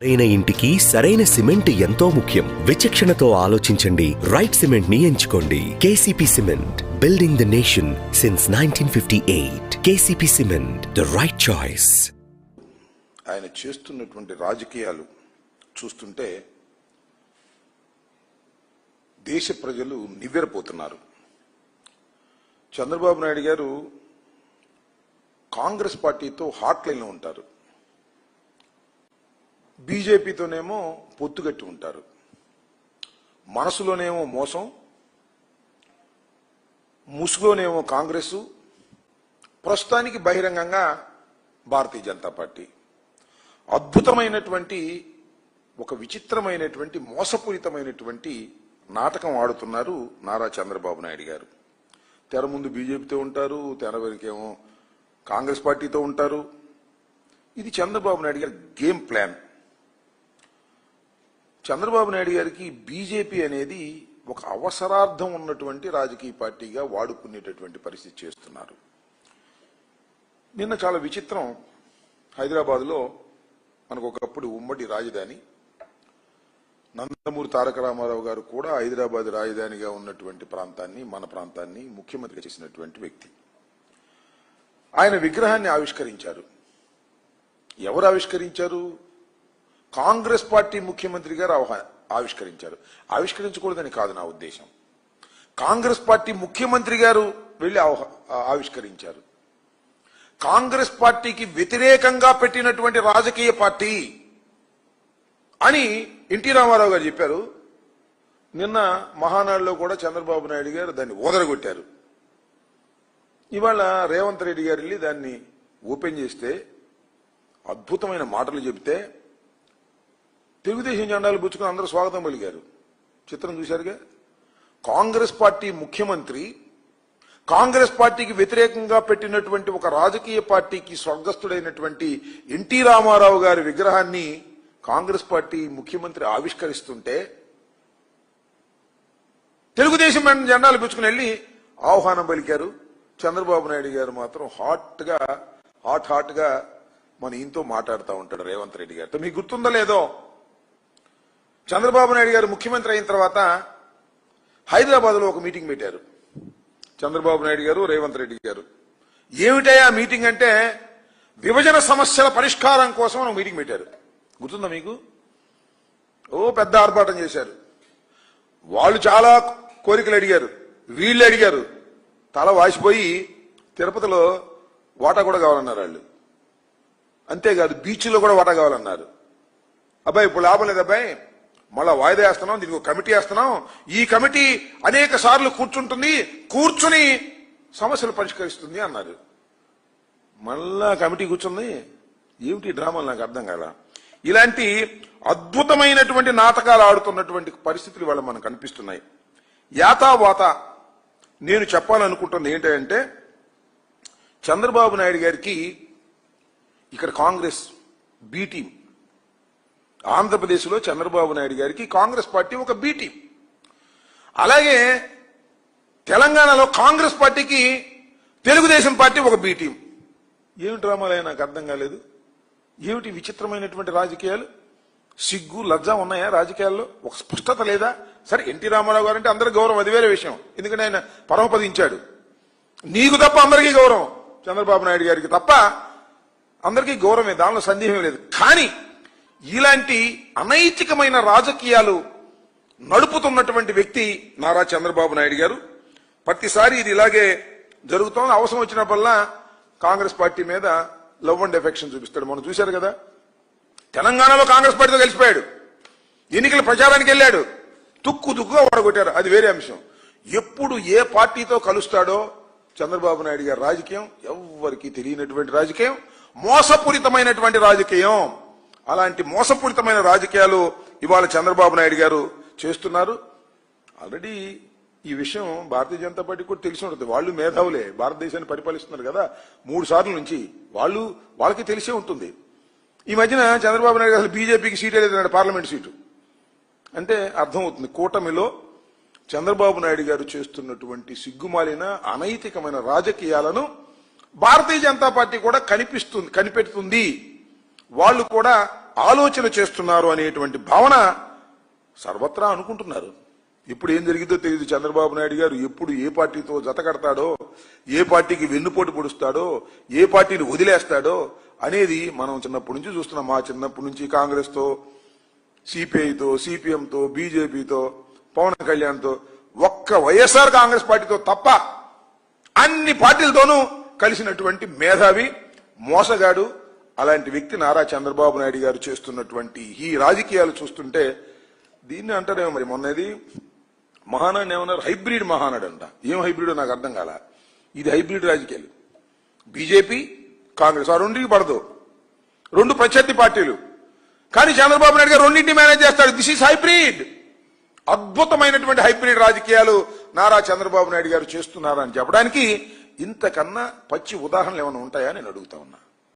సరైన ఇంటికి సరైన సిమెంట్ ఎంతో ముఖ్యం. విచక్షణతో ఆలోచించండి. రైట్ సిమెంట్ ని ఎంచుకోండి. KCP cement, building the nation since 1958. KCP cement, the right choice. ఆయన చేస్తున్నటువంటి రాజకీయాలు చూస్తుంటే దేశ ప్రజలు నివ్వెరపోతున్నారు. చంద్రబాబు నాయుడు గారు కాంగ్రెస్ పార్టీతో హాట్ లైన్లో ఉంటారు, బీజేపీతోనేమో పొత్తుగట్టి ఉంటారు. మనసులోనేమో మోసం, ముసుగులోనేమో కాంగ్రెస్, ప్రస్తుతానికి బహిరంగంగా భారతీయ జనతా పార్టీ. అద్భుతమైనటువంటి ఒక విచిత్రమైనటువంటి మోసపూరితమైనటువంటి నాటకం ఆడుతున్నారు నారా చంద్రబాబు నాయుడు గారు. తెర ముందు బీజేపీతో ఉంటారు, తెర వెనుకేమో కాంగ్రెస్ పార్టీతో ఉంటారు. ఇది చంద్రబాబు నాయుడు గారి గేమ్ ప్లాన్. చంద్రబాబు నాయుడు గారికి బీజేపీ అనేది ఒక అవసరార్థం ఉన్నటువంటి రాజకీయ పార్టీగా వాడుకునేటటువంటి పరిస్థితి చేస్తున్నారు. నిన్న చాలా విచిత్రం. హైదరాబాద్లో మనకు ఒకప్పుడు ఉమ్మడి రాజధాని, నందమూరి తారక రామారావు గారు కూడా హైదరాబాద్ రాజధానిగా ఉన్నటువంటి ప్రాంతాన్ని, మన ప్రాంతాన్ని ముఖ్యమంత్రిగా చేసినటువంటి వ్యక్తి. ఆయన విగ్రహాన్ని ఆవిష్కరించారు. ఎవరు ఆవిష్కరించారు? కాంగ్రెస్ పార్టీ ముఖ్యమంత్రి గారు ఆవిష్కరించారు. ఆవిష్కరించకూడదని కాదు నా ఉద్దేశం. కాంగ్రెస్ పార్టీ ముఖ్యమంత్రి గారు వెళ్లి ఆవిష్కరించారు. కాంగ్రెస్ పార్టీకి వ్యతిరేకంగా పెట్టినటువంటి రాజకీయ పార్టీ అని ఎన్టీ రామారావు గారు చెప్పారు. నిన్న మహానాడులో కూడా చంద్రబాబు నాయుడు గారు దాన్ని ఓదరగొట్టారు. ఇవాళ రేవంత్ రెడ్డి గారు వెళ్ళి దాన్ని ఓపెన్ చేస్తే అద్భుతమైన మాటలు చెబితే తెలుగుదేశం జెండాలు పుచ్చుకుని అందరూ స్వాగతం పలికారు. చిత్రం చూశారుగా. కాంగ్రెస్ పార్టీ ముఖ్యమంత్రి కాంగ్రెస్ పార్టీకి వ్యతిరేకంగా పెట్టినటువంటి ఒక రాజకీయ పార్టీకి స్వర్గస్థుడైనటువంటి ఎన్టీ రామారావు గారి విగ్రహాన్ని కాంగ్రెస్ పార్టీ ముఖ్యమంత్రి ఆవిష్కరిస్తుంటే తెలుగుదేశం జెండాలు పుచ్చుకుని వెళ్లి ఆహ్వానం పలికారు. చంద్రబాబు నాయుడు గారు మాత్రం హాట్ గా మన ఈయనతో మాట్లాడుతూ ఉంటాడు రేవంత్ రెడ్డి గారితో. మీకు గుర్తుందో లేదో, చంద్రబాబు నాయుడు గారు ముఖ్యమంత్రి అయిన తర్వాత హైదరాబాద్ లో ఒక మీటింగ్ పెట్టారు చంద్రబాబు నాయుడు గారు, రేవంత్ రెడ్డి గారు. ఏమిటయా మీటింగ్ అంటే విభజన సమస్యల పరిష్కారం కోసం ఒక మీటింగ్ పెట్టారు. గుర్తుందా మీకు? పెద్ద ఆర్భాటం చేశారు. వాళ్ళు చాలా కోరికలు అడిగారు, వీళ్ళు అడిగారు. తల వాసిపోయి తిరుపతిలో వాటా కూడా కావాలన్నారు వాళ్ళు. అంతేకాదు బీచ్లో కూడా వాటా కావాలన్నారు. అబ్బాయి ఇప్పుడు లాభం లేదు అబ్బాయి, మళ్ళా వాయిదా వేస్తున్నాం, దీనికి ఒక కమిటీ వేస్తున్నాం. ఈ కమిటీ అనేక సార్లు కూర్చుని సమస్యలు పరిష్కరిస్తుంది అన్నారు. మళ్ళా కమిటీ కూర్చుంది. ఏమిటి డ్రామాలు నాకు అర్థం కాల. ఇలాంటి అద్భుతమైనటువంటి నాటకాలు ఆడుతున్నటువంటి పరిస్థితులు ఇవాళ మనకు కనిపిస్తున్నాయి. యాతావాత నేను చెప్పాలనుకుంటున్నది ఏంటంటే, చంద్రబాబు నాయుడు గారికి ఇక్కడ కాంగ్రెస్ బి టీం, ఆంధ్రప్రదేశ్లో చంద్రబాబు నాయుడు గారికి కాంగ్రెస్ పార్టీ ఒక బి టీం. అలాగే తెలంగాణలో కాంగ్రెస్ పార్టీకి తెలుగుదేశం పార్టీ ఒక బి టీం. ఏమిటి డ్రామాలే నాకు అర్థం కాలేదు. ఏమిటి విచిత్రమైనటువంటి రాజకీయాలు? సిగ్గు లజ్జ ఉన్నాయా రాజకీయాల్లో? ఒక స్పష్టత లేదా? సరే, ఎన్టీ రామారావు గారు అంటే అందరికి గౌరవం, అది వేరే విషయం. ఎందుకంటే ఆయన పరమపదించాడు. నీకు తప్ప అందరికీ గౌరవం, చంద్రబాబు నాయుడు గారికి తప్ప అందరికీ గౌరవమే, దానిలో సందేహం లేదు. కానీ ఇలాంటి అనైతికమైన రాజకీయాలు నడుపుతున్నటువంటి వ్యక్తి నారా చంద్రబాబు నాయుడు గారు. ప్రతిసారి ఇది ఇలాగే జరుగుతోంది. అవసరం వచ్చినప్పుడల్లా కాంగ్రెస్ పార్టీ మీద లవ్ అండ్ ఎఫెక్షన్ చూపిస్తాడు. మనం చూశారు కదా, తెలంగాణలో కాంగ్రెస్ పార్టీతో కలిసిపోయాడు, ఎన్నికల ప్రచారానికి వెళ్ళాడు, తుక్కుగా ఓడగొట్టారు, అది వేరే అంశం. ఎప్పుడు ఏ పార్టీతో కలుస్తాడో చంద్రబాబు నాయుడు గారి రాజకీయం ఎవ్వరికీ తెలియనటువంటి రాజకీయం, మోసపూరితమైనటువంటి రాజకీయం. అలాంటి మోసపూరితమైన రాజకీయాలు ఇవాళ చంద్రబాబు నాయుడు గారు చేస్తున్నారు. ఆల్రెడీ ఈ విషయం భారతీయ జనతా పార్టీ కూడా తెలిసి ఉంటుంది. వాళ్ళు మేధావులే, భారతదేశాన్ని పరిపాలిస్తున్నారు కదా 3 సార్లు నుంచి, వాళ్ళకి తెలిసే ఉంటుంది. ఈ మధ్యన చంద్రబాబు నాయుడు అసలు బీజేపీకి సీటే లేదన్నాడు, పార్లమెంట్ సీటు. అంటే అర్థమవుతుంది కూటమిలో చంద్రబాబు నాయుడు గారు చేస్తున్నటువంటి సిగ్గుమాలిన అనైతికమైన రాజకీయాలను భారతీయ జనతా పార్టీ కూడా కనిపెడుతుంది. వాళ్ళు కూడా ఆలోచన చేస్తున్నారు అనేటువంటి భావన సర్వత్రా అనుకుంటున్నారు. ఇప్పుడు ఏం జరిగిందో తెలియదు. చంద్రబాబు నాయుడు గారు ఎప్పుడు ఏ పార్టీతో జత కడతాడో, ఏ పార్టీకి వెన్నుపోటు పొడుస్తాడో, ఏ పార్టీని వదిలేస్తాడో అనేది మనం చిన్నప్పటి నుంచి చూస్తున్నాం. మా చిన్నప్పటి నుంచి కాంగ్రెస్ తో, సిపిఐతో, సిపిఎంతో, బీజేపీతో, పవన్ కళ్యాణ్తో, ఒక్క వైఎస్ఆర్ కాంగ్రెస్ పార్టీతో తప్ప అన్ని పార్టీలతోనూ కలిసినటువంటి మేధావి, మోసగాడు అలాంటి వ్యక్తి నారా చంద్రబాబు నాయుడు గారు చేస్తున్నటువంటి ఈ రాజకీయాలు చూస్తుంటే దీన్ని అంటారేమో. మరి మొన్నది మహానాడు ఏమన్నారు, హైబ్రిడ్ మహానాడు అంట. ఏం హైబ్రిడ్ నాకు అర్థం కాల. ఇది హైబ్రిడ్ రాజకీయాలు. బీజేపీ, కాంగ్రెస్ ఆ రెండింటికి పడదు, రెండు ప్రత్యర్థి పార్టీలు. కానీ చంద్రబాబు నాయుడు గారు రెండింటిని మేనేజ్ చేస్తాడు. This is hybrid. అద్భుతమైనటువంటి హైబ్రిడ్ రాజకీయాలు నారా చంద్రబాబు నాయుడు గారు చేస్తున్నారని చెప్పడానికి ఇంతకన్నా పచ్చి ఉదాహరణలు ఏమైనా ఉంటాయా నేను అడుగుతా ఉన్నా.